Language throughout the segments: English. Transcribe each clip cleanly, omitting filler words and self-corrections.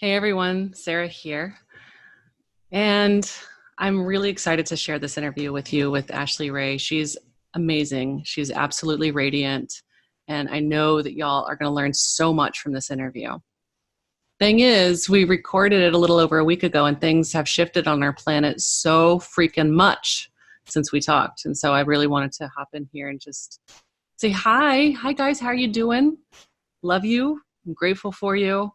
Hey everyone, Sarah here. And I'm really excited to share this interview with you with Ashley Wray. She's amazing. She's absolutely radiant. And I know that y'all are going to learn so much from this interview. Thing is, we recorded it a little over a week ago and things have shifted on our planet so freaking much since we talked. And so I really wanted to hop in here and just say hi. Hi guys, how are you doing? Love you. I'm grateful for you.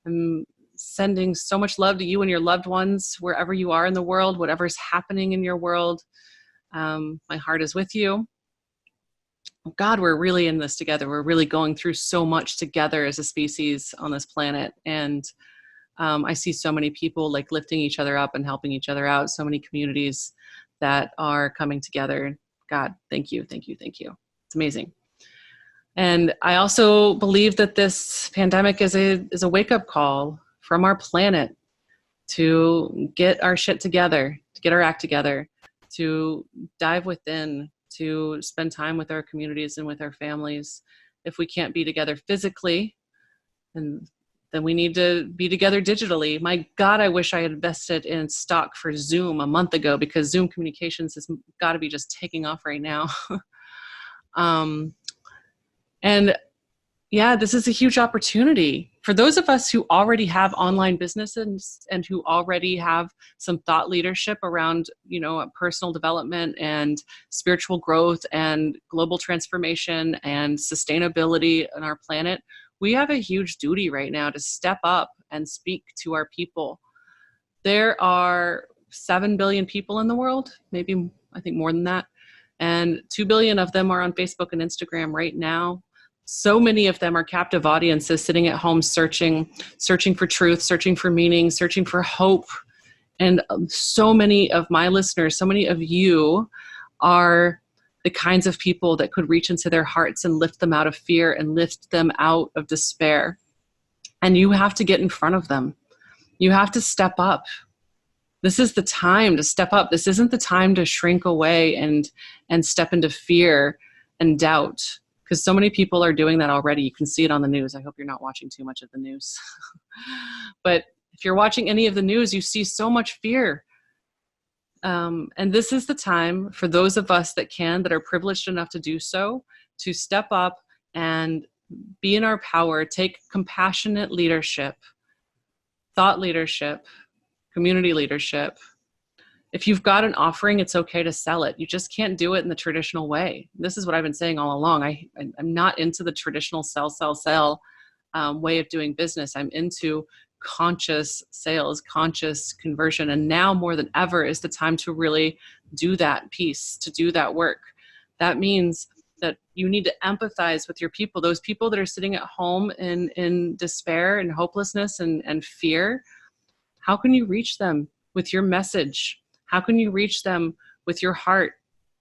I'm sending so much love to you and your loved ones wherever you are in the world, whatever's happening in your world. My heart is with you. God, we're really in this together. We're really going through so much together as a species on this planet. And I see so many people like lifting each other up and helping each other out. So many communities that are coming together. God, thank you, thank you, thank you. It's amazing. And I also believe that this pandemic is a wake-up call from our planet to get our shit together, to get our act together, to dive within, to spend time with our communities and with our families. If we can't be together physically, then we need to be together digitally. My God, I wish I had invested in stock for Zoom a month ago, because Zoom communications has got to be just taking off right now. And yeah, this is a huge opportunity for those of us who already have online businesses and who already have some thought leadership around, personal development and spiritual growth and global transformation and sustainability on our planet. We have a huge duty right now to step up and speak to our people. There are 7 billion people in the world, maybe I think more than that. And 2 billion of them are on Facebook and Instagram right now. So many of them are captive audiences sitting at home searching for truth, searching for meaning, searching for hope. And so many of my listeners, so many of you are the kinds of people that could reach into their hearts and lift them out of fear and lift them out of despair. And you have to get in front of them. You have to step up. This is the time to step up. This isn't the time to shrink away and step into fear and doubt. Because so many people are doing that already. You can see it on the news. I hope you're not watching too much of the news. But if you're watching any of the news, you see so much fear. And this is the time for those of us that are privileged enough to do so, to step up and be in our power, take compassionate leadership, thought leadership, community leadership. If you've got an offering, it's okay to sell it. You just can't do it in the traditional way. This is what I've been saying all along. I'm not into the traditional sell way of doing business. I'm into conscious sales, conscious conversion. And now more than ever is the time to really do that piece, to do that work. That means that you need to empathize with your people, those people that are sitting at home in despair and hopelessness and fear. How can you reach them with your message? How can you reach them with your heart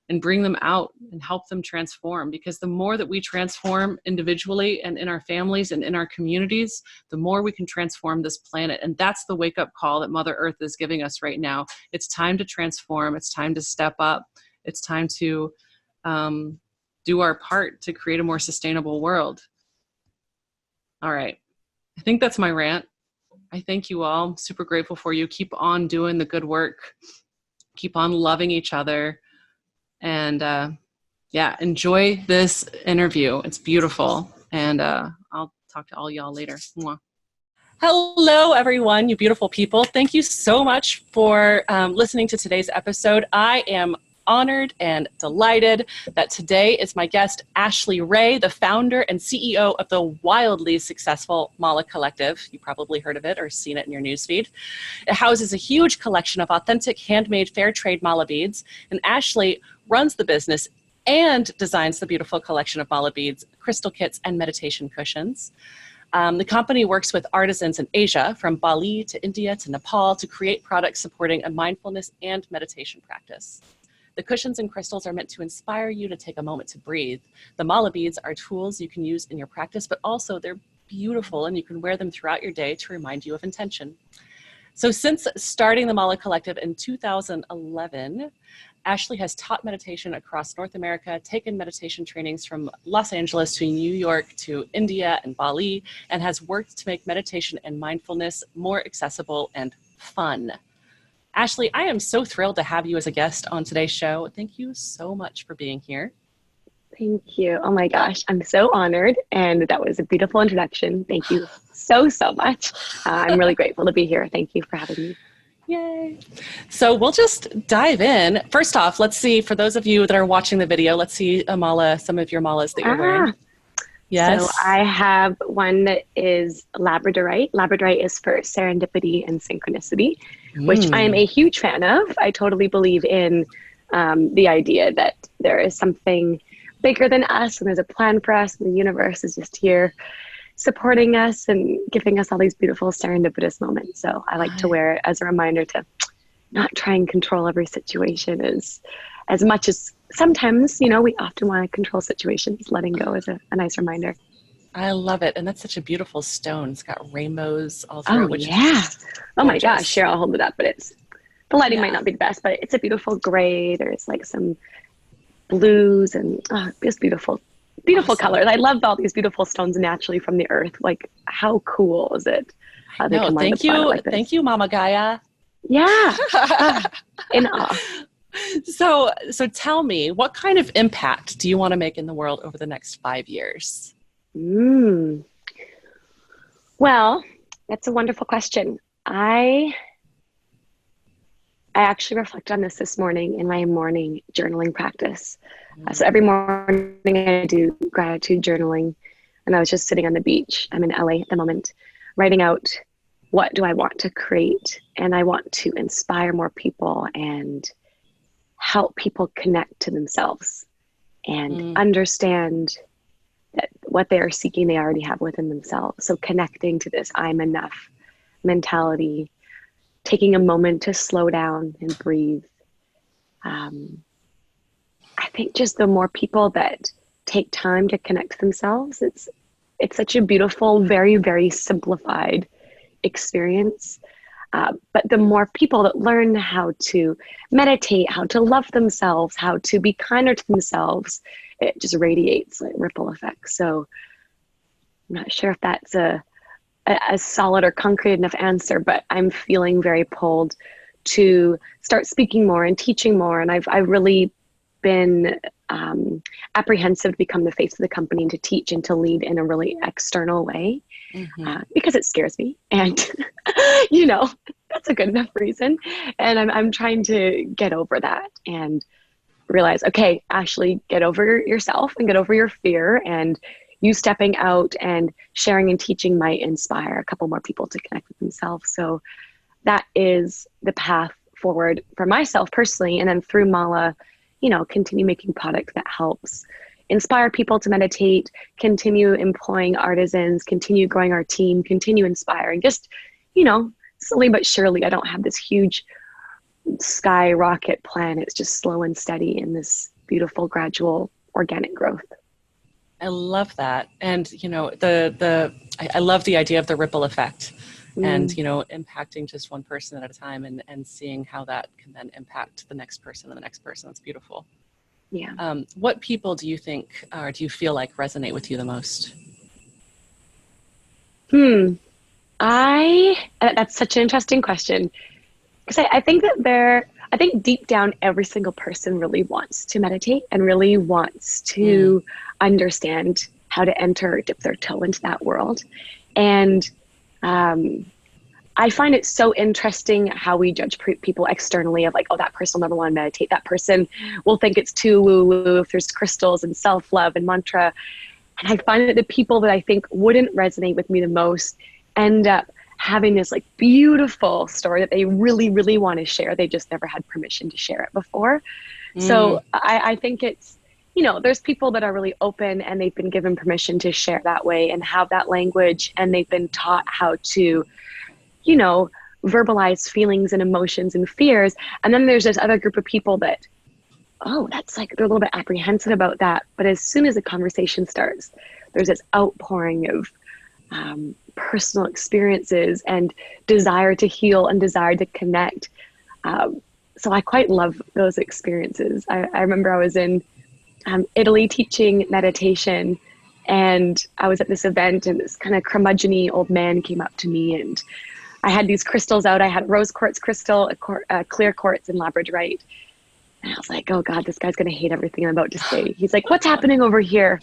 and bring them out and help them transform? Because the more that we transform individually and in our families and in our communities, the more we can transform this planet. And that's the wake-up call that Mother Earth is giving us right now. It's time to transform. It's time to step up. It's time to do our part to create a more sustainable world. All right. I think that's my rant. I thank you all. I'm super grateful for you. Keep on doing the good work. Keep on loving each other. And enjoy this interview. It's beautiful. And I'll talk to all y'all later. Mwah. Hello, everyone, you beautiful people. Thank you so much for listening to today's episode. I am honored and delighted that today is my guest, Ashley Wray, the founder and CEO of the wildly successful Mala Collective. You probably heard of it or seen it in your newsfeed. It houses a huge collection of authentic, handmade, fair trade mala beads, and Ashley runs the business and designs the beautiful collection of mala beads, crystal kits, and meditation cushions. The company works with artisans in Asia, from Bali to India to Nepal, to create products supporting a mindfulness and meditation practice. The cushions and crystals are meant to inspire you to take a moment to breathe. The mala beads are tools you can use in your practice, but also they're beautiful and you can wear them throughout your day to remind you of intention. So since starting the Mala Collective in 2011, Ashley has taught meditation across North America, taken meditation trainings from Los Angeles to New York to India and Bali, and has worked to make meditation and mindfulness more accessible and fun. Ashley, I am so thrilled to have you as a guest on today's show. Thank you so much for being here. Thank you. Oh my gosh, I'm so honored. And that was a beautiful introduction. Thank you so much. I'm really grateful to be here. Thank you for having me. Yay. So we'll just dive in. First off, let's see, for those of you that are watching the video, let's see a mala, some of your malas that you're wearing. Yes. So I have one that is Labradorite. Labradorite is for serendipity and synchronicity, which I am a huge fan of. I totally believe in the idea that there is something bigger than us, and there's a plan for us, and the universe is just here supporting us and giving us all these beautiful serendipitous moments. So I like to wear it as a reminder to not try and control every situation as much as sometimes, we often want to control situations. Letting go is a nice reminder. I love it. And that's such a beautiful stone. It's got rainbows all through it. Which is oh my gosh, here, I'll hold it up, but the lighting might not be the best, but it's a beautiful gray. There's like some blues and just beautiful awesome colors. I love all these beautiful stones naturally from the earth. Like, how cool is it? Thank you. Like thank you, Mama Gaia. Yeah. In awe. So tell me, what kind of impact do you want to make in the world over the next 5 years? Well, that's a wonderful question. I actually reflect on this morning in my morning journaling practice. So every morning I do gratitude journaling, and I was just sitting on the beach. I'm in LA at the moment, writing out what do I want to create, and I want to inspire more people and help people connect to themselves and understand that what they are seeking, they already have within themselves. So connecting to this I'm enough mentality, taking a moment to slow down and breathe. I think just the more people that take time to connect to themselves, it's such a beautiful, very, very simplified experience. But the more people that learn how to meditate, how to love themselves, how to be kinder to themselves, it just radiates like ripple effects. So I'm not sure if that's a solid or concrete enough answer, but I'm feeling very pulled to start speaking more and teaching more. And I've really been apprehensive to become the face of the company and to teach and to lead in a really external way because it scares me. And, that's a good enough reason. And I'm trying to get over that and realize, okay, Ashley, get over yourself and get over your fear, and you stepping out and sharing and teaching might inspire a couple more people to connect with themselves. So that is the path forward for myself personally. And then through Mala, continue making product that helps inspire people to meditate, continue employing artisans, continue growing our team, continue inspiring, just, slowly but surely. I don't have this huge skyrocket plan. It's just slow and steady in this beautiful, gradual, organic growth. I love that. And, I love the idea of the ripple effect and, impacting just one person at a time and seeing how that can then impact the next person and the next person. That's beautiful. Yeah. What people do you think, or do you feel like resonate with you the most? That's such an interesting question. Because I think that I think deep down, every single person really wants to meditate and really wants to understand how to enter or dip their toe into that world. And I find it so interesting how we judge people externally of like, oh, that person will never want to meditate. That person will think it's too woo-woo if there's crystals and self-love and mantra. And I find that the people that I think wouldn't resonate with me the most end up having this like beautiful story that they really, really want to share. They just never had permission to share it before. So I think it's, there's people that are really open and they've been given permission to share that way and have that language, and they've been taught how to, verbalize feelings and emotions and fears. And then there's this other group of people that, that's like, they're a little bit apprehensive about that. But as soon as the conversation starts, there's this outpouring of personal experiences and desire to heal and desire to connect. so I quite love those experiences. I remember I was in Italy teaching meditation, and I was at this event, and this kind of curmudgeon-y old man came up to me, and I had these crystals out. I had rose quartz crystal, a clear quartz, and labradorite. And I was like, oh God, this guy's going to hate everything I'm about to say. He's like, what's happening over here?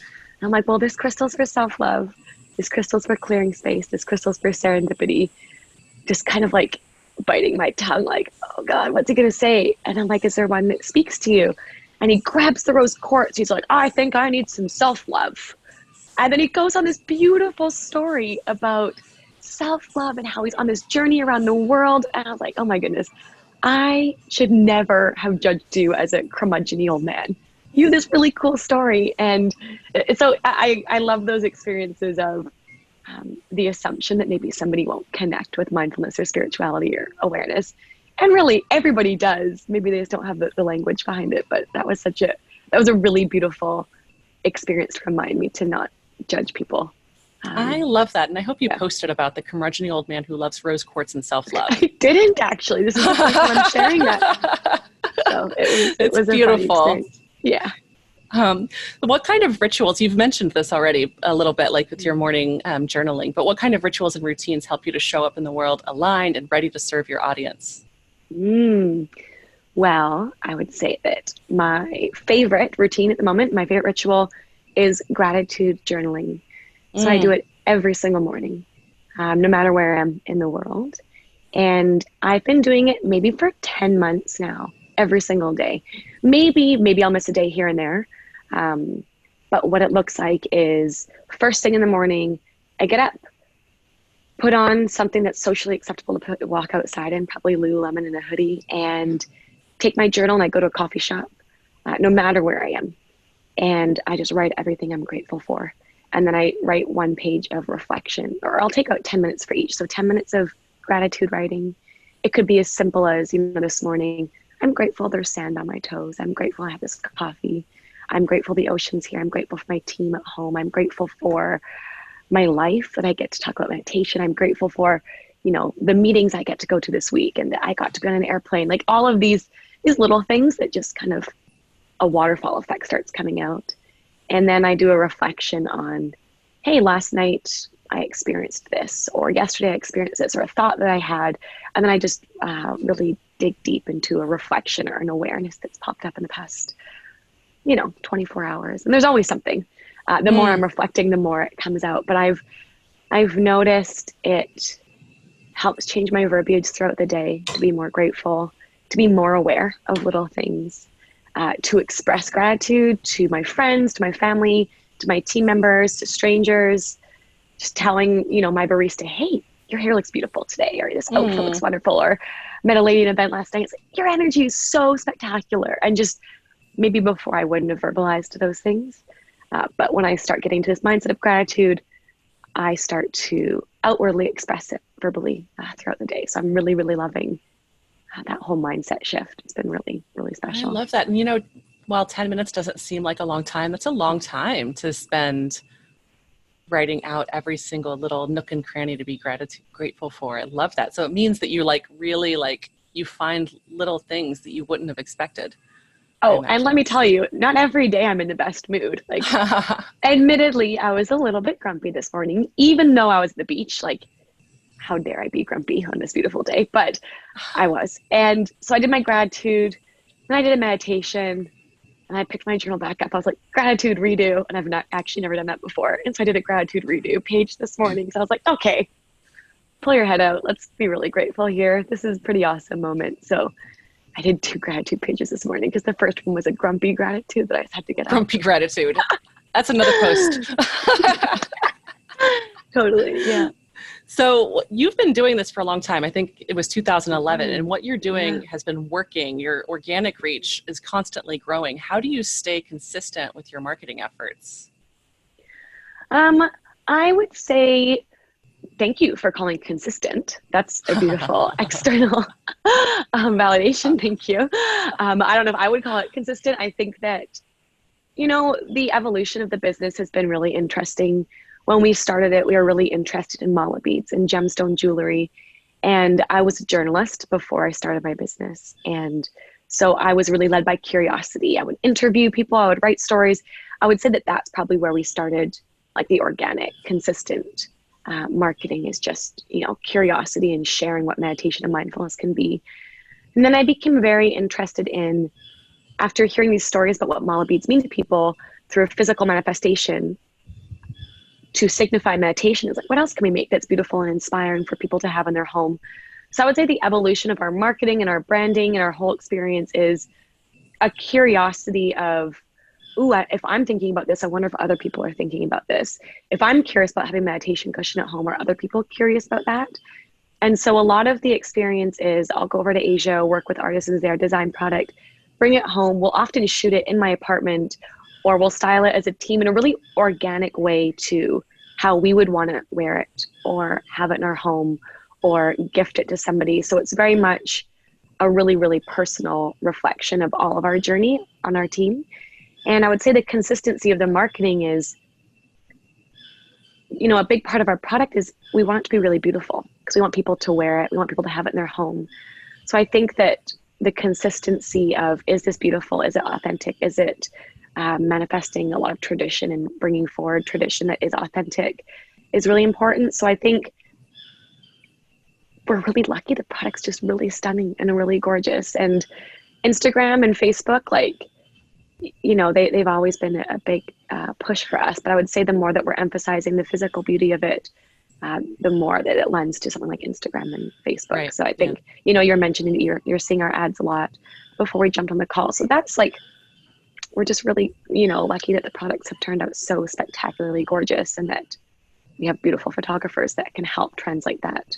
And I'm like, well, this crystal's for self-love. This crystal's for clearing space. This crystal's for serendipity. Just kind of like biting my tongue, like, oh God, what's he going to say? And I'm like, is there one that speaks to you? And he grabs the rose quartz. He's like, I think I need some self-love. And then he goes on this beautiful story about self-love and how he's on this journey around the world. And I was like, oh my goodness, I should never have judged you as a curmudgeon-y old man. You have this really cool story. And so I love those experiences of the assumption that maybe somebody won't connect with mindfulness or spirituality or awareness. And really everybody does. Maybe they just don't have the language behind it, but that was a really beautiful experience to remind me to not judge people. I love that. And I hope you posted about the curmudgeon old man who loves rose quartz and self-love. I didn't actually. This is the first time I'm sharing that. So it was beautiful. Yeah. What kind of rituals, you've mentioned this already a little bit, like with your morning journaling, but what kind of rituals and routines help you to show up in the world aligned and ready to serve your audience? Well, I would say that my favorite routine at the moment, my favorite ritual is gratitude journaling. So I do it every single morning, no matter where I am in the world. And I've been doing it maybe for 10 months now, every single day. Maybe I'll miss a day here and there. But what it looks like is first thing in the morning, I get up, put on something that's socially acceptable to walk outside in, probably Lululemon and a hoodie, and take my journal and I go to a coffee shop, no matter where I am. And I just write everything I'm grateful for. And then I write one page of reflection, or I'll take about 10 minutes for each. So 10 minutes of gratitude writing. It could be as simple as, this morning, I'm grateful there's sand on my toes. I'm grateful I have this coffee. I'm grateful the ocean's here. I'm grateful for my team at home. I'm grateful for my life that I get to talk about meditation. I'm grateful for, the meetings I get to go to this week and that I got to be on an airplane. Like all of these little things that just kind of a waterfall effect starts coming out. And then I do a reflection on, hey, last night I experienced this, or yesterday I experienced this, or a thought that I had. And then I just really dig deep into a reflection or an awareness that's popped up in the past, 24 hours. And there's always something. The more I'm reflecting, the more it comes out. But I've noticed it helps change my verbiage throughout the day to be more grateful, to be more aware of little things. To express gratitude to my friends, to my family, to my team members, to strangers, just telling, my barista, hey, your hair looks beautiful today, or this outfit looks wonderful, or met a lady at an event last night, it's like, your energy is so spectacular. And just maybe before I wouldn't have verbalized those things. But when I start getting to this mindset of gratitude, I start to outwardly express it verbally throughout the day. So I'm really, really loving that whole mindset shift. It's been really, really special. I love that. And while 10 minutes doesn't seem like a long time, that's a long time to spend writing out every single little nook and cranny to be grateful for. I love that. So it means that you really you find little things that you wouldn't have expected. Oh, and let me tell you, not every day I'm in the best mood. Like, admittedly, I was a little bit grumpy this morning, even though I was at the beach. Like, how dare I be grumpy on this beautiful day? But I was. And so I did my gratitude, and I did a meditation, and I picked my journal back up. I was like, gratitude redo. And I've never done that before. And so I did a gratitude redo page this morning. So I was like, okay, pull your head out. Let's be really grateful here. This is a pretty awesome moment. So I did 2 gratitude pages this morning because the first one was a grumpy gratitude that I just had to get out. Grumpy gratitude. That's another post. Totally, yeah. So you've been doing this for a long time. I think it was 2011, and what you're doing has been working. Your organic reach is constantly growing. How do you stay consistent with your marketing efforts? I would say thank you for calling consistent. That's a beautiful external validation. Thank you. I don't know if I would call it consistent. I think that, the evolution of the business has been really interesting. When we started it, we were really interested in mala beads and gemstone jewelry. And I was a journalist before I started my business. And so I was really led by curiosity. I would interview people, I would write stories. I would say that that's probably where we started, like the organic, consistent marketing is just, curiosity and sharing what meditation and mindfulness can be. And then I became very interested in, after hearing these stories about what mala beads mean to people through a physical manifestation, to signify meditation. It's like, what else can we make that's beautiful and inspiring for people to have in their home? So I would say the evolution of our marketing and our branding and our whole experience is a curiosity of, if I'm thinking about this, I wonder if other people are thinking about this. If I'm curious about having a meditation cushion at home, are other people curious about that? And so a lot of the experience is I'll go over to Asia, work with artisans there, design product, bring it home. We'll often shoot it in my apartment, or we'll style it as a team in a really organic way to how we would want to wear it or have it in our home or gift it to somebody. So it's very much a really, really personal reflection of all of our journey on our team. And I would say the consistency of the marketing is, a big part of our product is we want it to be really beautiful because we want people to wear it. We want people to have it in their home. So I think that the consistency of, is this beautiful? Is it authentic? Is it manifesting a lot of tradition and bringing forward tradition that is authentic is really important. So I think we're really lucky. The product's just really stunning and really gorgeous. And Instagram and Facebook, they've always been a big push for us. But I would say the more that we're emphasizing the physical beauty of it, the more that it lends to something like Instagram and Facebook. Right. So I think, you're mentioning that you're seeing our ads a lot before we jumped on the call. So that's we're just really, lucky that the products have turned out so spectacularly gorgeous and that we have beautiful photographers that can help translate that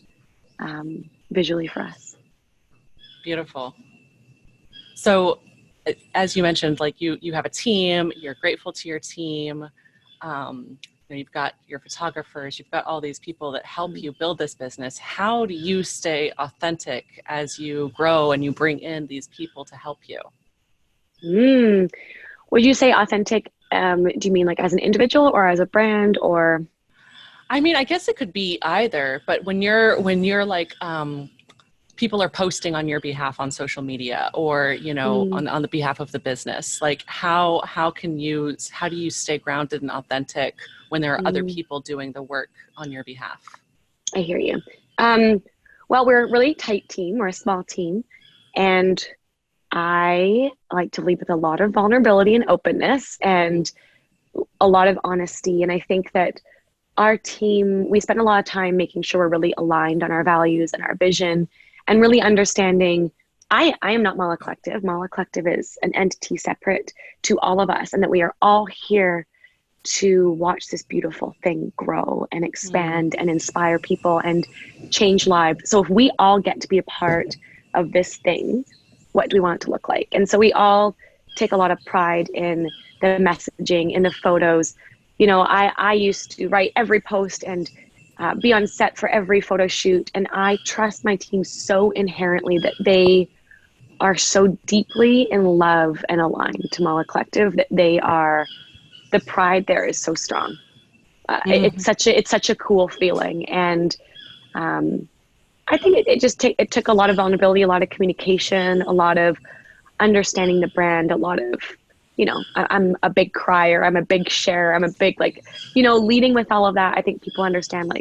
visually for us. Beautiful. So as you mentioned, you have a team, you're grateful to your team. You've got your photographers, you've got all these people that help you build this business. How do you stay authentic as you grow and you bring in these people to help you? Would you say authentic? Do you mean as an individual or as a brand or? I mean, I guess it could be either, but when you're people are posting on your behalf on social media or, on the behalf of the business, how do you stay grounded and authentic when there are other people doing the work on your behalf? I hear you. Well, we're a really tight team. We're a small team, and I like to lead with a lot of vulnerability and openness and a lot of honesty. And I think that our team, we spend a lot of time making sure we're really aligned on our values and our vision and really understanding I am not Mala Collective. Mala Collective is an entity separate to all of us, and that we are all here to watch this beautiful thing grow and expand and inspire people and change lives. So if we all get to be a part of this thing, what do we want it to look like? And so we all take a lot of pride in the messaging, in the photos. I used to write every post and be on set for every photo shoot. And I trust my team so inherently that they are so deeply in love and aligned to Mala Collective that the pride there is so strong. It's such a cool feeling. And I think it took a lot of vulnerability, a lot of communication, a lot of understanding the brand, a lot of, I'm a big crier, I'm a big sharer, I'm a big, leading with all of that. I think people understand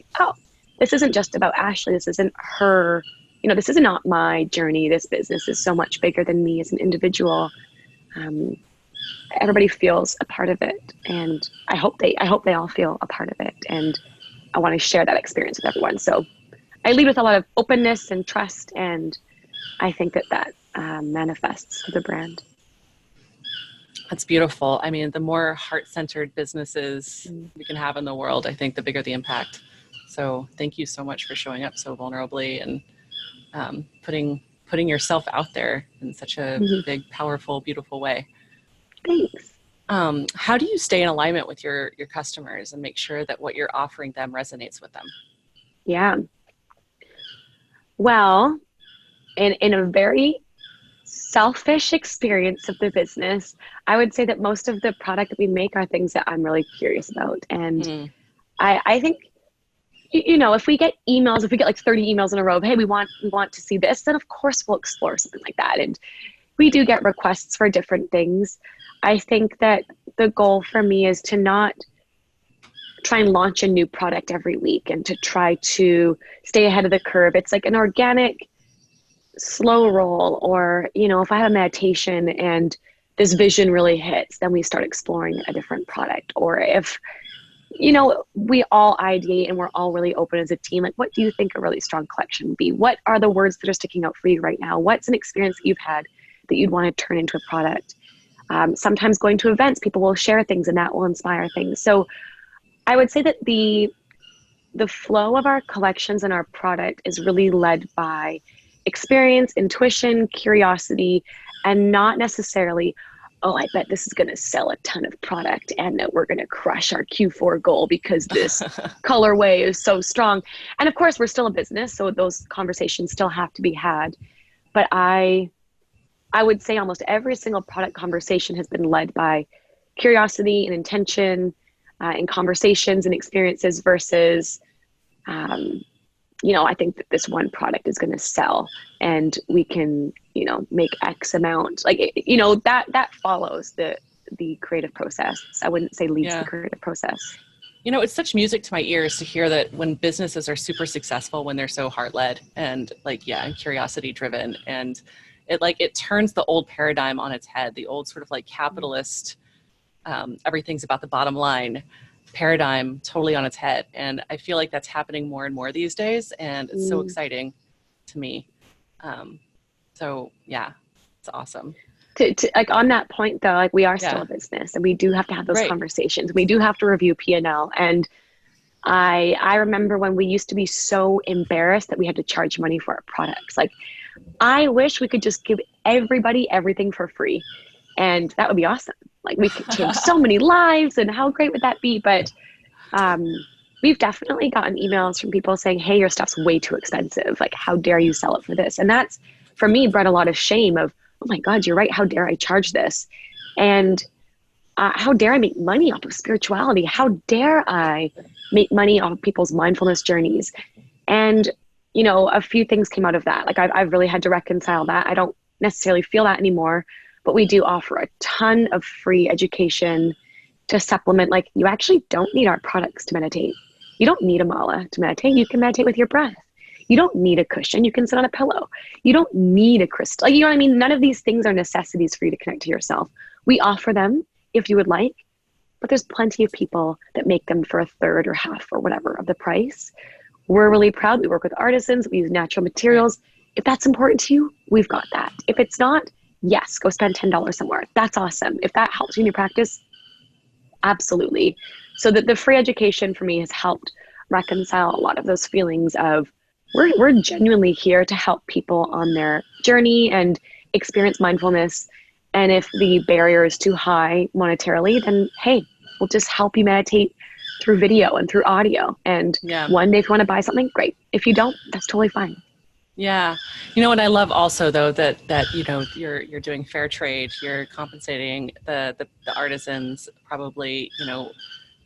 this isn't just about Ashley. This isn't her, this is not my journey. This business is so much bigger than me as an individual. Everybody feels a part of it. And I hope they all feel a part of it. And I want to share that experience with everyone. So I lead with a lot of openness and trust, and I think that manifests through the brand. That's beautiful. I mean, the more heart-centered businesses we can have in the world, I think the bigger the impact. So thank you so much for showing up so vulnerably and putting yourself out there in such a big, powerful, beautiful way. Thanks. How do you stay in alignment with your customers and make sure that what you're offering them resonates with them? Yeah. Well, in a very selfish experience of the business, I would say that most of the product that we make are things that I'm really curious about. And I think, you know, if we get emails, if we get like 30 emails in a row of, hey, we want to see this, then of course we'll explore something like that. And we do get requests for different things. I think that the goal for me is to not try and launch a new product every week and to try to stay ahead of the curve. It's like an organic, slow roll, or, you know, if I have a meditation and this vision really hits, then we start exploring a different product. Or if, you know, we all ideate and we're all really open as a team, like, what do you think a really strong collection would be? What are the words that are sticking out for you right now? What's an experience that you've had that you'd want to turn into a product? Sometimes going to events, people will share things and that will inspire things. So I would say that the flow of our collections and our product is really led by experience, intuition, curiosity, and not necessarily, oh, I bet this is going to sell a ton of product and that we're going to crush our Q4 goal because this colorway is so strong. And of course, we're still a business, so those conversations still have to be had. But I would say almost every single product conversation has been led by curiosity and intention and conversations and experiences versus, you know, I think that this one product is going to sell and we can, you know, make X amount. Like, you know, that follows the creative process. I wouldn't say leads the creative process. You know, it's such music to my ears to hear that when businesses are super successful, when they're so heart-led and like, and curiosity driven, and it turns the old paradigm on its head, the old sort of like capitalist, everything's about the bottom line paradigm totally on its head. And I feel like that's happening more and more these days. And it's so exciting to me. So yeah, it's awesome. To like on that point though, like we are still a business and we do have to have those conversations. We do have to review P&L. And I remember when we used to be so embarrassed that we had to charge money for our products. Like, I wish we could just give everybody everything for free. And that would be awesome. Like, we could change so many lives, and how great would that be? But we've definitely gotten emails from people saying, hey, your stuff's way too expensive. Like, how dare you sell it for this? And that's, for me, brought a lot of shame of, oh my God, you're right. How dare I charge this? And how dare I make money off of spirituality? How dare I make money off of people's mindfulness journeys? And, you know, a few things came out of that. Like, I've really had to reconcile that. I don't necessarily feel that anymore, but we do offer a ton of free education to supplement. Like, you actually don't need our products to meditate. You don't need a mala to meditate. You can meditate with your breath. You don't need a cushion. You can sit on a pillow. You don't need a crystal. You know what I mean? None of these things are necessities for you to connect to yourself. We offer them if you would like, but there's plenty of people that make them for a third or half or whatever of the price. We're really proud. We work with artisans. We use natural materials. If that's important to you, we've got that. If it's not, yes, go spend $10 somewhere. That's awesome. If that helps you in your practice, absolutely. So that the free education for me has helped reconcile a lot of those feelings of we're genuinely here to help people on their journey and experience mindfulness. And if the barrier is too high monetarily, then hey, we'll just help you meditate through video and through audio. And one day if you want to buy something, great. If you don't, that's totally fine. Yeah. You know what I love also though, that you know, you're doing fair trade, you're compensating the artisans, probably, you know,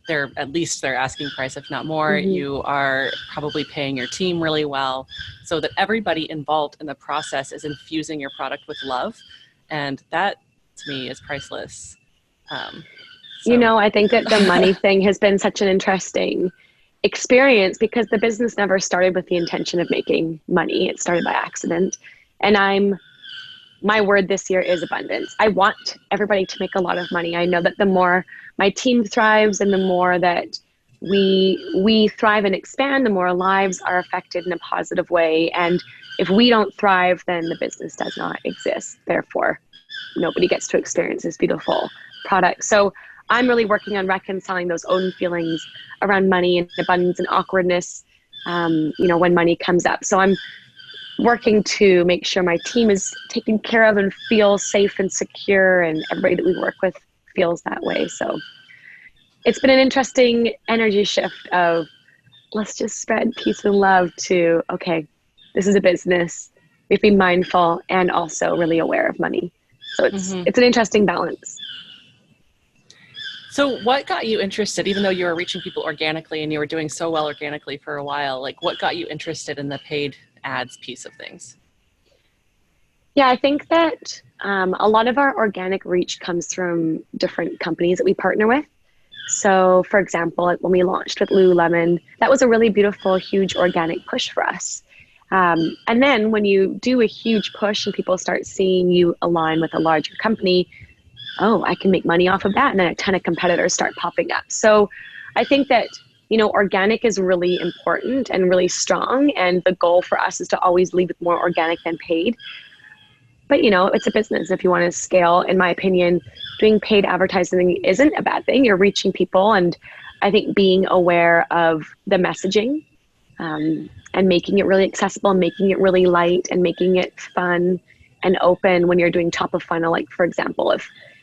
they're at least their asking price, if not more. You are probably paying your team really well, so that everybody involved in the process is infusing your product with love. And that to me is priceless. You know, I think that the money thing has been such an interesting experience because the business never started with the intention of making money. It started by accident. And my word this year is abundance. I want everybody to make a lot of money. I know that the more my team thrives and the more that we thrive and expand, the more lives are affected in a positive way. And if we don't thrive, then the business does not exist. Therefore, nobody gets to experience this beautiful product. So I'm really working on reconciling those own feelings around money and abundance and awkwardness, you know, when money comes up. So I'm working to make sure my team is taken care of and feels safe and secure, and everybody that we work with feels that way. So it's been an interesting energy shift of let's just spread peace and love to, okay, this is a business. We have to be mindful and also really aware of money. So it's an interesting balance. So what got you interested, even though you were reaching people organically and you were doing so well organically for a while, like what got you interested in the paid ads piece of things? Yeah, I think that a lot of our organic reach comes from different companies that we partner with. So, for example, like when we launched with Lululemon, that was a really beautiful, huge organic push for us. And then when you do a huge push and people start seeing you align with a larger company, oh, I can make money off of that. And then a ton of competitors start popping up. So I think that, organic is really important and really strong. And the goal for us is to always lead with more organic than paid. But, it's a business. If you want to scale, in my opinion, doing paid advertising isn't a bad thing. You're reaching people. And I think being aware of the messaging and making it really accessible, making it really light and making it fun and open when you're doing top of funnel. Like, for example,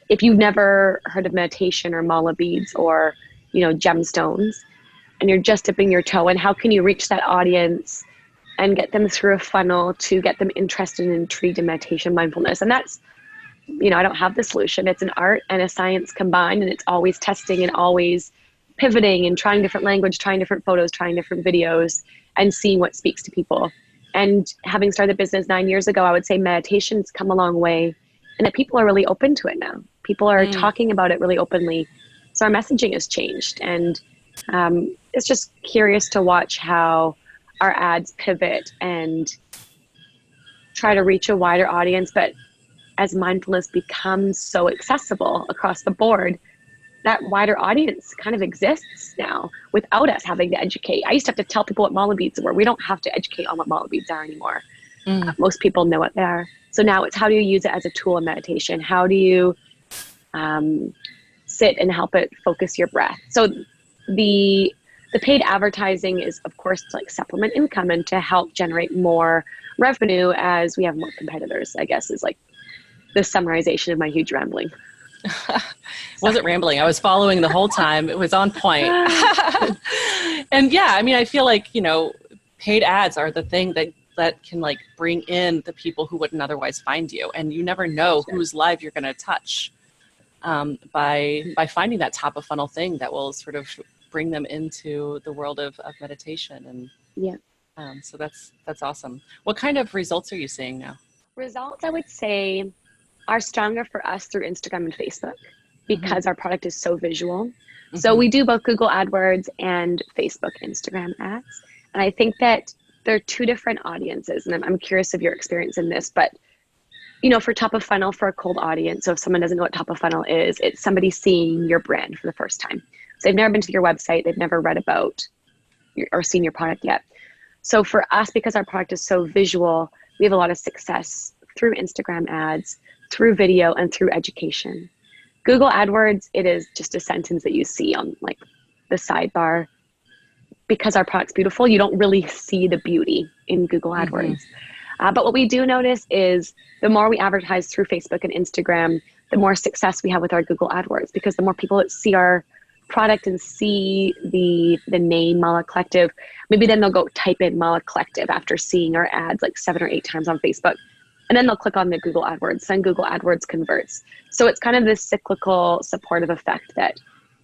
if you've never heard of meditation or mala beads or, gemstones, and you're just dipping your toe in, how can you reach that audience and get them through a funnel to get them interested and intrigued in meditation, mindfulness? And that's, I don't have the solution. It's an art and a science combined, and it's always testing and always pivoting and trying different language, trying different photos, trying different videos, and seeing what speaks to people. And having started the business 9 years ago, I would say meditation's come a long way, and that people are really open to it now. People are talking about it really openly. So our messaging has changed, and it's just curious to watch how our ads pivot and try to reach a wider audience. But as mindfulness becomes so accessible across the board, that wider audience kind of exists now without us having to educate. I used to have to tell people what mala beads were. We don't have to educate on what mala beads are anymore. Most people know what they are. So now it's how do you use it as a tool in meditation? How do you sit and help it focus your breath? So the paid advertising is, of course, to like supplement income and to help generate more revenue as we have more competitors, I guess, is like the summarization of my huge rambling. Wasn't rambling. I was following the whole time. It was on point. And yeah, I mean, I feel like, paid ads are the thing that can like bring in the people who wouldn't otherwise find you. And you never know whose life you're going to touch by finding that top of funnel thing that will sort of bring them into the world of meditation. And so that's awesome. What kind of results are you seeing now? Results, I would say, are stronger for us through Instagram and Facebook because our product is so visual. So we do both Google AdWords and Facebook, Instagram ads. And I think that they're two different audiences. And I'm curious of your experience in this, but for top of funnel, for a cold audience, so if someone doesn't know what top of funnel is, it's somebody seeing your brand for the first time. So they've never been to your website, they've never read about or seen your product yet. So for us, because our product is so visual, we have a lot of success through Instagram ads, through video, and through education. Google AdWords, it is just a sentence that you see on like the sidebar. Because our product's beautiful, you don't really see the beauty in Google AdWords. But what we do notice is the more we advertise through Facebook and Instagram, the more success we have with our Google AdWords, because the more people that see our product and see the name Mala Collective, maybe then they'll go type in Mala Collective after seeing our ads like 7 or 8 times on Facebook. And then they'll click on the Google AdWords, then Google AdWords converts. So it's kind of this cyclical supportive effect that,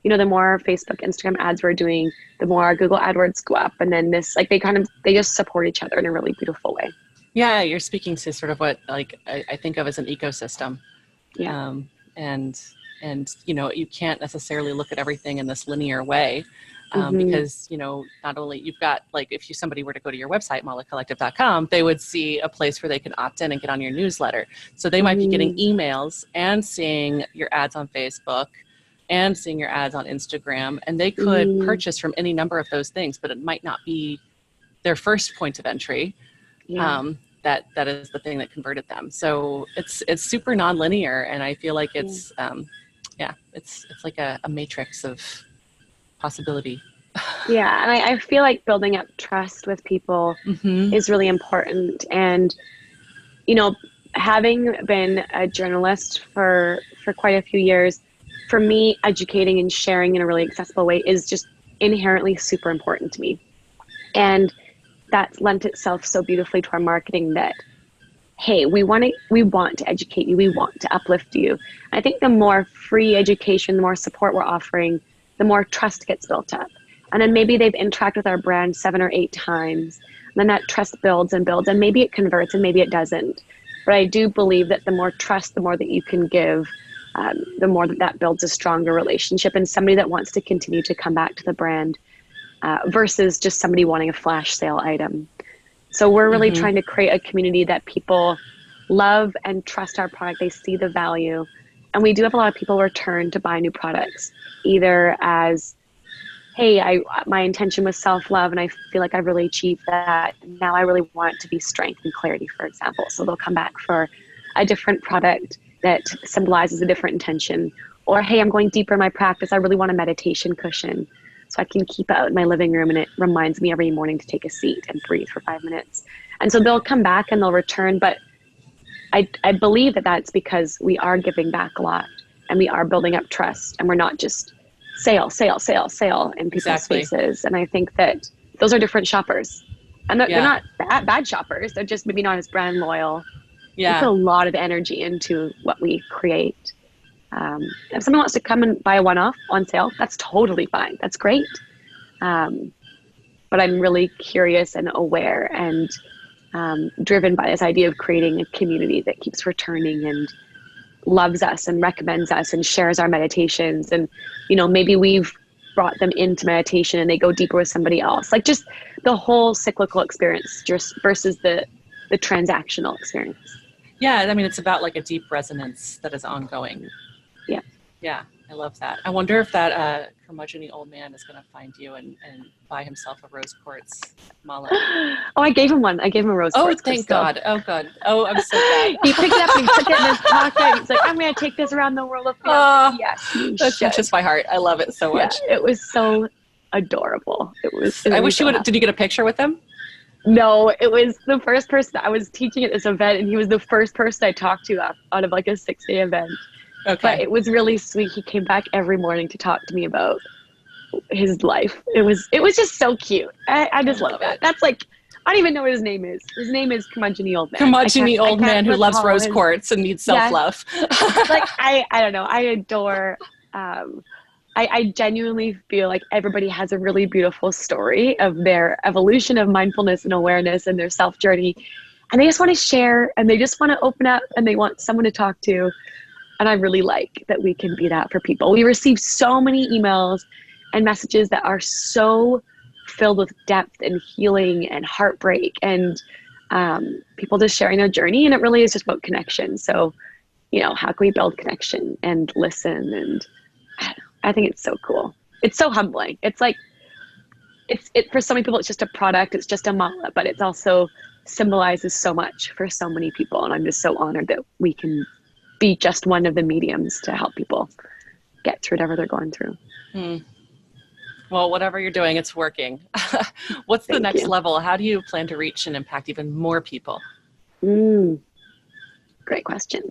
the more Facebook, Instagram ads we're doing, the more our Google AdWords go up. And then this, like they just support each other in a really beautiful way. Yeah, you're speaking to sort of what like I think of as an ecosystem. Yeah. And you can't necessarily look at everything in this linear way. Because, not only you've got, like, if somebody were to go to your website, malacollective.com, they would see a place where they can opt in and get on your newsletter. So they might be getting emails and seeing your ads on Facebook and seeing your ads on Instagram, and they could purchase from any number of those things, but it might not be their first point of entry. That is the thing that converted them. So it's super nonlinear, and I feel like it's it's like a matrix of possibility. Yeah, and I feel like building up trust with people is really important. And having been a journalist for quite a few years, for me, educating and sharing in a really accessible way is just inherently super important to me. And that's lent itself so beautifully to our marketing that hey, we want to educate you, we want to uplift you. I think the more free education, the more support we're offering, the more trust gets built up. And then maybe they've interacted with our brand 7 or 8 times. And then that trust builds and builds, and maybe it converts and maybe it doesn't. But I do believe that the more trust, the more that you can give, the more that builds a stronger relationship and somebody that wants to continue to come back to the brand, versus just somebody wanting a flash sale item. So we're really trying to create a community that people love and trust our product. They see the value. And we do have a lot of people return to buy new products, either as, hey, my intention was self-love and I feel like I've really achieved that. Now I really want it to be strength and clarity, for example. So they'll come back for a different product that symbolizes a different intention. Or, hey, I'm going deeper in my practice. I really want a meditation cushion so I can keep it out in my living room and it reminds me every morning to take a seat and breathe for 5 minutes. And so they'll come back and they'll return. But I believe that that's because we are giving back a lot and we are building up trust, and we're not just sale in people's faces. And I think that those are different shoppers, and they're not bad shoppers. They're just maybe not as brand loyal. We put a lot of energy into what we create. If someone wants to come and buy a one-off on sale, that's totally fine. That's great. But I'm really curious and aware and driven by this idea of creating a community that keeps returning and loves us and recommends us and shares our meditations. And, maybe we've brought them into meditation and they go deeper with somebody else. Like just the whole cyclical experience just versus the transactional experience. Yeah. I mean, it's about like a deep resonance that is ongoing. Yeah. Yeah. I love that. I wonder if that curmudgeon-y old man is going to find you and buy himself a rose quartz mala. Oh, I gave him one. I gave him a rose quartz. Oh, thank God. Oh, God. Oh, I'm so glad. He picked it up and he took it in his pocket. He's like, I'm going to take this around the world with me. Yes, that touches my heart. I love it so much. Yeah, it was so adorable. I wish you would. Did you get a picture with him? No, it was the first person. I was teaching at this event and he was the first person I talked to out of like a 6-day event. Okay. But it was really sweet. He came back every morning to talk to me about his life. It was just so cute. I just love that. That's like, I don't even know what his name is. His name is curmudgeon-y old man. Curmudgeon-y old man who loves rose quartz and needs self-love. Like, I don't know. I adore, I genuinely feel like everybody has a really beautiful story of their evolution of mindfulness and awareness and their self journey. And they just want to share and they just want to open up and they want someone to talk to. And I really like that we can be that for people. We receive so many emails and messages that are so filled with depth and healing and heartbreak and people just sharing their journey. And it really is just about connection. So, how can we build connection and listen? And I think it's so cool. It's so humbling. It's like, for so many people, it's just a product. It's just a mala, but it also symbolizes so much for so many people. And I'm just so honored that we can be just one of the mediums to help people get through whatever they're going through. Well, whatever you're doing, it's working. What's the next level? How do you plan to reach and impact even more people? Great question.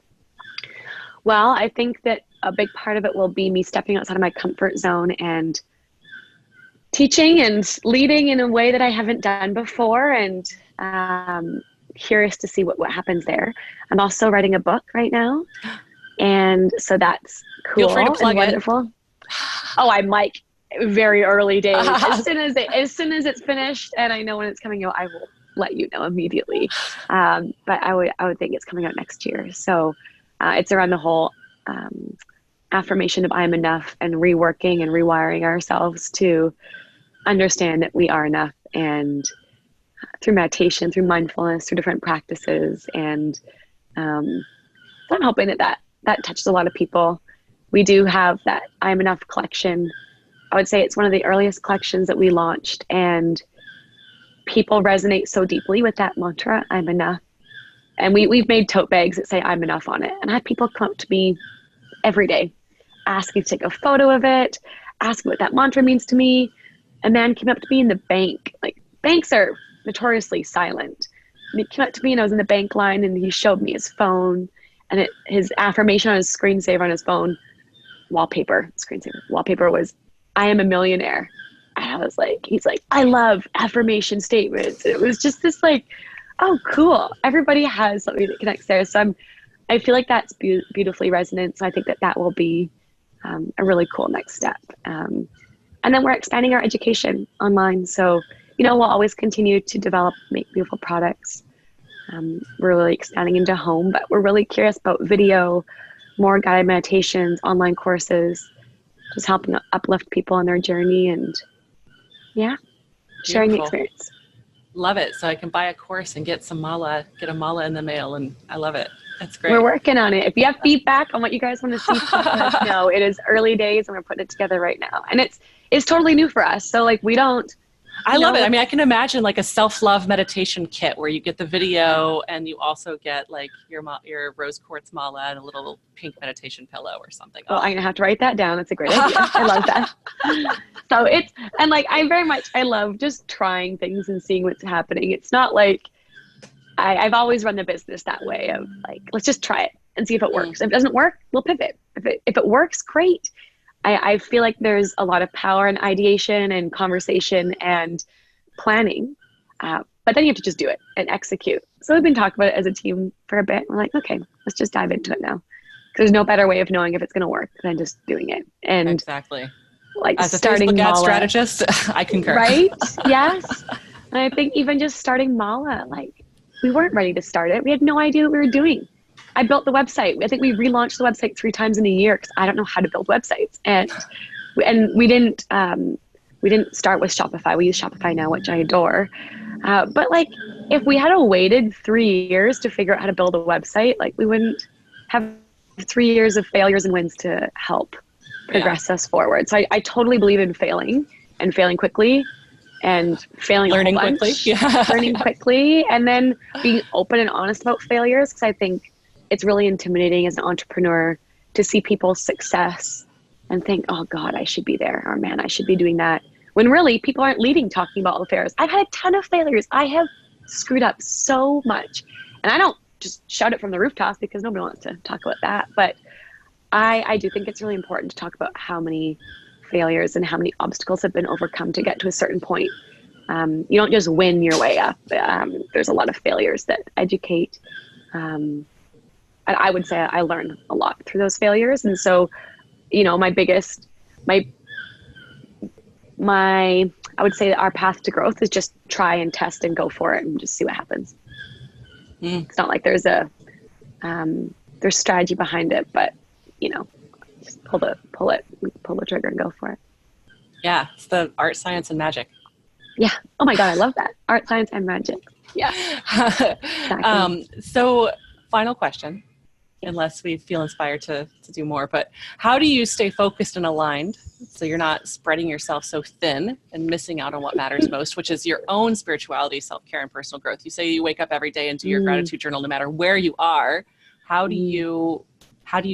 Well, I think that a big part of it will be me stepping outside of my comfort zone and teaching and leading in a way that I haven't done before, and curious to see what happens there. I'm also writing a book right now, and so that's cool. Feel free to plug and wonderful. it. Oh, I'm like very early days. As soon as it's finished and I know when it's coming out, I will let you know immediately. But I would think it's coming out next year. So it's around the whole affirmation of I'm enough and reworking and rewiring ourselves to understand that we are enough, and through meditation, through mindfulness, through different practices. And I'm hoping that touches a lot of people. We do have that I'm Enough collection. I would say it's one of the earliest collections that we launched, and people resonate so deeply with that mantra, I'm enough. And we've made tote bags that say I'm enough on it. And I have people come up to me every day, ask me to take a photo of it, ask what that mantra means to me. A man came up to me in the bank. Like, banks are notoriously silent. And he came up to me and I was in the bank line and he showed me his phone and his affirmation on his screensaver on his phone, wallpaper was, I am a millionaire. And I was like, he's like, I love affirmation statements. It was just this like, Oh, cool. Everybody has something that connects there. So I feel like that's beautifully resonant. So I think that that will be a really cool next step. And then we're expanding our education online. So, we'll always continue to develop, make beautiful products. We're really expanding into home, but we're really curious about video, more guided meditations, online courses, just helping uplift people on their journey and sharing the Beautiful. experience. Love it. So I can buy a course and get a mala in the mail, and I love it. That's great. We're working on it. If you have feedback on what you guys want to see, please let us know. It is early days and we're putting it together right now. And it's totally new for us. So like I love it. I mean, I can imagine like a self-love meditation kit where you get the video and you also get like your rose quartz mala and a little pink meditation pillow or something. Well, I'm going to have to write that down. That's a great idea. I love that. So I love just trying things and seeing what's happening. It's not like, I've always run the business that way of like, let's just try it and see if it works. If it doesn't work, we'll pivot. If it works, great. I feel like there's a lot of power in ideation and conversation and planning, but then you have to just do it and execute. So we've been talking about it as a team for a bit. We're like, okay, let's just dive into it now. There's no better way of knowing if it's going to work than just doing it. And exactly. Like as a starting Facebook ad Mala, strategist, I concur. Right? Yes. And I think even just starting Mala, like we weren't ready to start it. We had no idea what we were doing. I built the website. I think we relaunched the website 3 times in a year because I don't know how to build websites. And we didn't start with Shopify. We use Shopify now, which I adore. But like if we had waited 3 years to figure out how to build a website, like we wouldn't have 3 years of failures and wins to help progress us forward. So I totally believe in failing and failing quickly and failing learning a whole bunch, quickly. Yeah. learning quickly, and then being open and honest about failures. Because I think it's really intimidating as an entrepreneur to see people's success and think, oh God, I should be there. Or man, I should be doing that. When really people aren't leading talking about all the failures. I've had a ton of failures. I have screwed up so much. And I don't just shout it from the rooftops because nobody wants to talk about that. But I do think it's really important to talk about how many failures and how many obstacles have been overcome to get to a certain point. You don't just win your way up. There's a lot of failures that educate. And I would say I learned a lot through those failures. And so, I would say that our path to growth is just try and test and go for it and just see what happens. It's not like there's strategy behind it, but just pull the trigger and go for it. Yeah. It's the art, science, and magic. Yeah. Oh my God. I love that. Art, science, and magic. Yeah. Exactly. So final question, unless we feel inspired to do more, but how do you stay focused and aligned so you're not spreading yourself so thin and missing out on what matters most, which is your own spirituality, self-care, and personal growth? You say you wake up every day and do your gratitude journal no matter where you are. How do you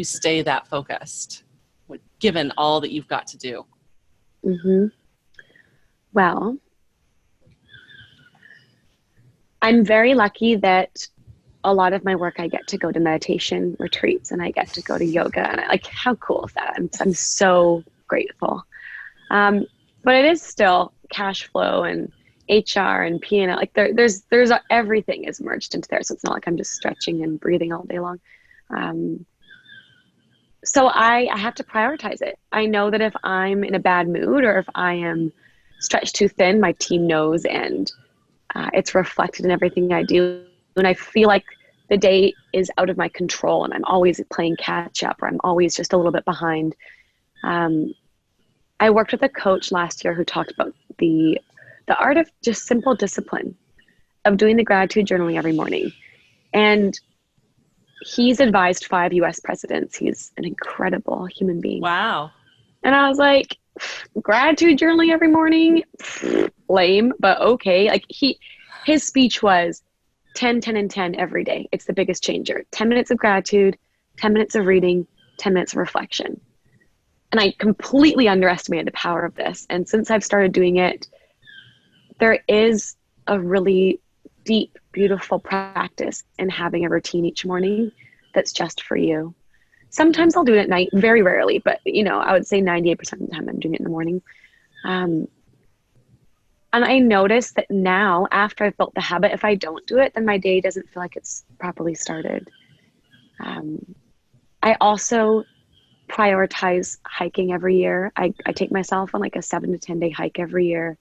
stay that focused given all that you've got to do? Well, I'm very lucky that a lot of my work, I get to go to meditation retreats and I get to go to yoga, and how cool is that? I'm so grateful. But it is still cash flow and HR and P&L. There's everything is merged into there. So it's not like I'm just stretching and breathing all day long. So I have to prioritize it. I know that if I'm in a bad mood or if I am stretched too thin, my team knows, and it's reflected in everything I do. And I feel like the day is out of my control and I'm always playing catch up, or I'm always just a little bit behind. I worked with a coach last year who talked about the art of just simple discipline of doing the gratitude journaling every morning. And he's advised 5 US presidents. He's an incredible human being. Wow. And I was like, gratitude journaling every morning? Lame, but okay. His speech was 10, 10, and 10 every day. It's the biggest changer. 10 minutes of gratitude, 10 minutes of reading, 10 minutes of reflection. And I completely underestimated the power of this. And since I've started doing it, there is a really deep, beautiful practice in having a routine each morning that's just for you. Sometimes I'll do it at night, very rarely, but I would say 98% of the time I'm doing it in the morning. And I noticed that now, after I've built the habit, if I don't do it, then my day doesn't feel like it's properly started. I also prioritize hiking every year. I take myself on like a 7 to 10 day hike every year,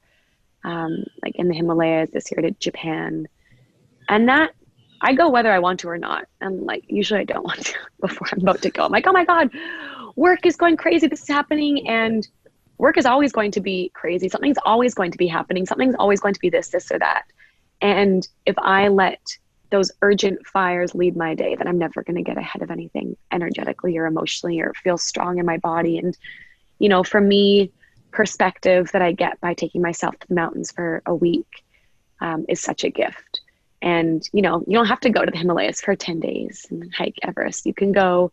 like in the Himalayas. This year I did Japan. And that I go whether I want to or not. And like, usually I don't want to before I'm about to go. I'm like, oh my God, work is going crazy. This is happening. And work is always going to be crazy. Something's always going to be happening. Something's always going to be this or that. And if I let those urgent fires lead my day, then I'm never going to get ahead of anything energetically or emotionally or feel strong in my body. And, you know, for me, perspective that I get by taking myself to the mountains for a week is such a gift. And, you know, you don't have to go to the Himalayas for 10 days and hike Everest. You can go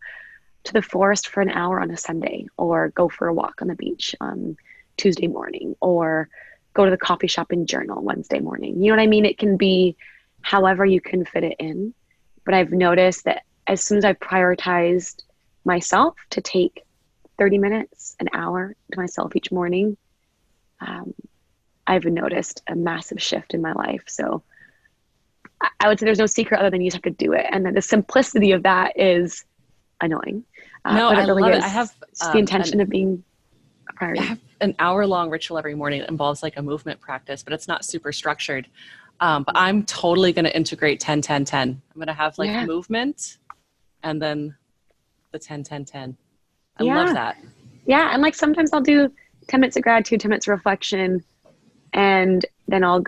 to the forest for an hour on a Sunday, or go for a walk on the beach on Tuesday morning, or go to the coffee shop and journal Wednesday morning. You know what I mean? It can be however you can fit it in. But I've noticed that as soon as I've prioritized myself to take 30 minutes, an hour to myself each morning, I've noticed a massive shift in my life. So I would say there's no secret other than you just have to do it. And then the simplicity of that is annoying. No, but it I really love is it. I have the intention of being a priority. I have an hour-long ritual every morning that involves like a movement practice, but it's not super structured. But I'm totally going to integrate 10, 10, 10. I'm going to have like movement and then the 10, 10, 10. I love that. Yeah. And like sometimes I'll do 10 minutes of gratitude, 10 minutes of reflection, and then I'll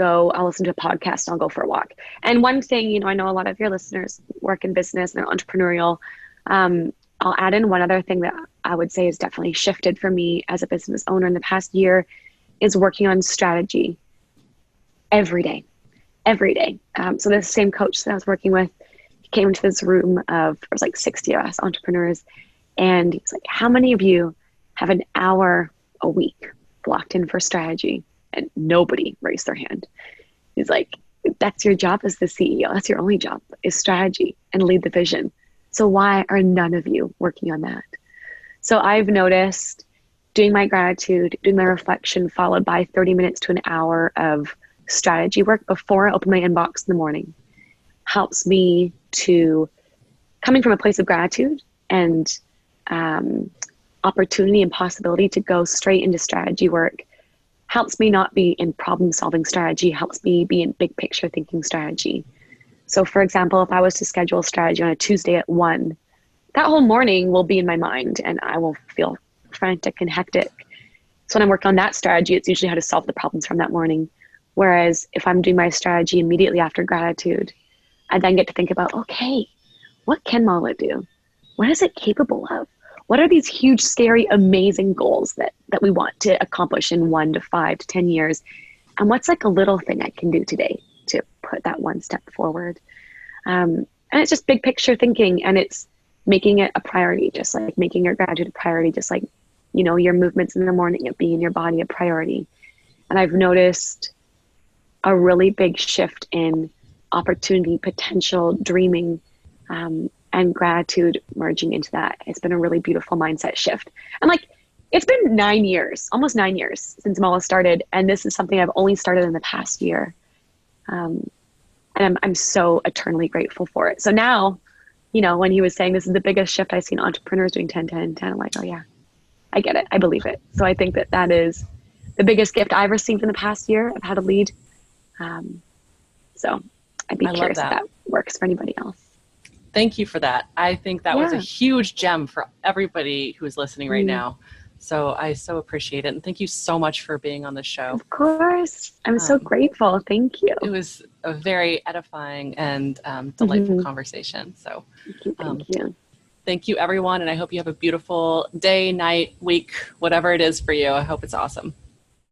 listen to a podcast and I'll go for a walk. And one thing, you know, I know a lot of your listeners work in business and they're entrepreneurial. I'll add in one other thing that I would say has definitely shifted for me as a business owner in the past year is working on strategy every day. So this same coach that I was working with, he came into this room of, there was like 60 of us entrepreneurs. And he's like, how many of you have an hour a week blocked in for strategy? And nobody raised their hand. He's like, that's your job as the CEO. That's your only job, is strategy and lead the vision. So why are none of you working on that? So I've noticed doing my gratitude, doing my reflection, followed by 30 minutes to an hour of strategy work before I open my inbox in the morning, helps me to, coming from a place of gratitude and opportunity and possibility to go straight into strategy work, helps me not be in problem solving strategy, helps me be in big picture thinking strategy. So for example, if I was to schedule strategy on a Tuesday at 1, that whole morning will be in my mind and I will feel frantic and hectic. So when I'm working on that strategy, it's usually how to solve the problems from that morning. Whereas if I'm doing my strategy immediately after gratitude, I then get to think about, okay, what can Mala do? What is it capable of? What are these huge, scary, amazing goals that we want to accomplish in 1 to 5 to 10 years? And what's like a little thing I can do today to put that one step forward? And it's just big picture thinking, and it's making it a priority, just like making your gratitude a priority, just like, you know, your movements in the morning, it being in your body a priority. And I've noticed a really big shift in opportunity, potential, dreaming, and gratitude merging into that. It's been a really beautiful mindset shift. And like, it's been 9 years, almost 9 years since Mala started. And this is something I've only started in the past year. And I'm so eternally grateful for it. So now, you know, when he was saying this is the biggest shift I've seen entrepreneurs doing 10, 10, 10, I'm like, oh yeah, I get it. I believe it. So I think that is the biggest gift I've received in the past year of how to lead. So I'd be curious if that works for anybody else. Thank you for that. I think that was a huge gem for everybody who's listening right now. So I so appreciate it. And thank you so much for being on the show. Of course. I'm so grateful. Thank you. It was a very edifying and delightful conversation. So thank you. Thank you, everyone. And I hope you have a beautiful day, night, week, whatever it is for you. I hope it's awesome.